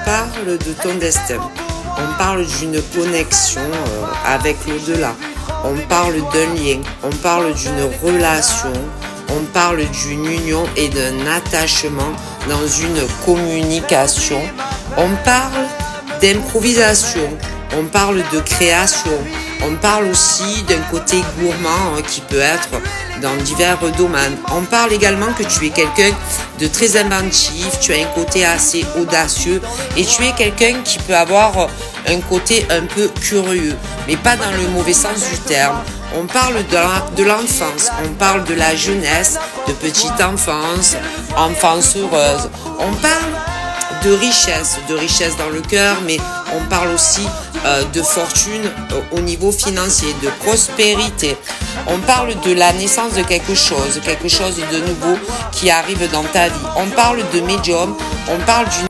parle de ton destin. On parle d'une connexion avec l'au-delà. On parle d'un lien. On parle d'une relation. On parle d'une union et d'un attachement dans une communication. On parle d'improvisation. On parle de création. On parle aussi d'un côté gourmand qui peut être dans divers domaines. On parle également que tu es quelqu'un de très inventif, tu as un côté assez audacieux et tu es quelqu'un qui peut avoir un côté un peu curieux, mais pas dans le mauvais sens du terme. On parle de l'enfance, on parle de la jeunesse, de petite enfance, enfance heureuse. On parle de richesse dans le cœur, mais on parle aussi de fortune au niveau financier, de prospérité. On parle de la naissance de quelque chose de nouveau qui arrive dans ta vie. On parle de médium, on parle d'une